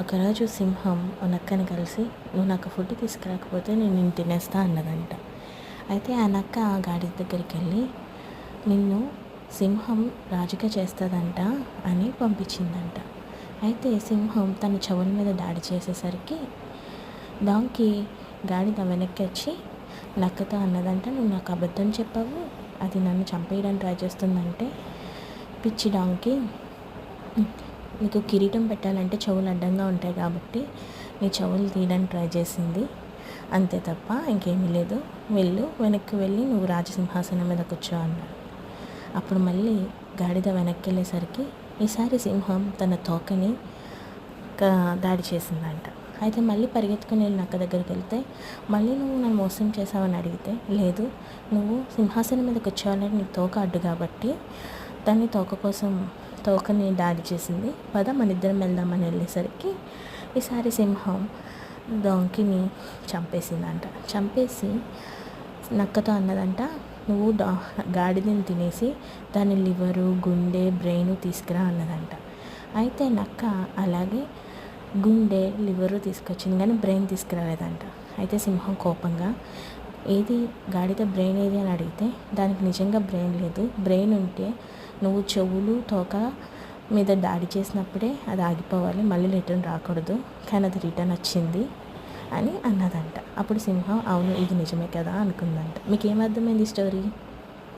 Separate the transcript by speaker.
Speaker 1: ఒకరోజు సింహం నక్కని కలిసి నువ్వు నాకు ఫుడ్ తీసుకురాకపోతే నేను నిన్ను తినేస్తా అన్నదంట. అయితే ఆ నక్క ఆ గాడిద దగ్గరికి వెళ్ళి నిన్ను సింహం రాజుగా చేస్తుందంట అని పంపించిందంట. అయితే సింహం తన చెవుల మీద దాడి చేసేసరికి డాంకీ గాడిద వెనక్కి వచ్చి నక్కతో అన్నదంట, నువ్వు నాకు అబద్ధం చెప్పావు, అది నన్ను చంపేయడానికి ట్రై చేస్తుందంటే, పిచ్చి డాంకీ, నీకు కిరీటం పెట్టాలంటే చెవులు అడ్డంగా ఉంటాయి కాబట్టి నీ చెవులు తీయడానికి ట్రై చేసింది, అంతే తప్ప ఇంకేమీ లేదు, వెనక్కి వెళ్ళి నువ్వు రాజసింహాసనం మీద కూర్చో అన్నాడు. అప్పుడు మళ్ళీ గాడిద వెనక్కి వెళ్ళేసరికి ఈసారి సింహం తన తోకని దాడి చేసిందంట. అయితే మళ్ళీ పరిగెత్తుకుని వెళ్ళి నక్క దగ్గరికి వెళ్తే, మళ్ళీ నువ్వు నన్ను మోసం చేసావని అడిగితే, లేదు, నువ్వు సింహాసనం మీద కూర్చోవాలని నీ తోక అడ్డు కాబట్టి దాన్ని తోకని దాడి చేసింది, పద మన ఇద్దరం వెళ్దామని వెళ్ళేసరికి ఈసారి సింహం డాంకీని చంపేసిందంట. చంపేసి నక్కతో అన్నదంట, నువ్వు గాడిదని తినేసి దాని లివరు, గుండె, బ్రెయిన్ తీసుకురా అన్నదంట. అయితే నక్క అలాగే గుండె, లివరు తీసుకొచ్చింది కానీ బ్రెయిన్ తీసుకురాలేదంట. అయితే సింహం కోపంగా, ఏది గాడిద బ్రెయిన్ ఏది అని అడిగితే దానికి నిజంగా బ్రెయిన్ లేదు, బ్రెయిన్ ఉంటే నువ్వు చెవులు, తోక మీద దాడి చేసినప్పుడే అది ఆగిపోవాలి, మళ్ళీ రిటర్న్ రాకూడదు, కానీ అది రిటర్న్ వచ్చింది అని అన్నదంట. అప్పుడు సింహం అవును ఇది నిజమే కదా అనుకుందంట. మీకు ఏమర్థమైంది స్టోరీ?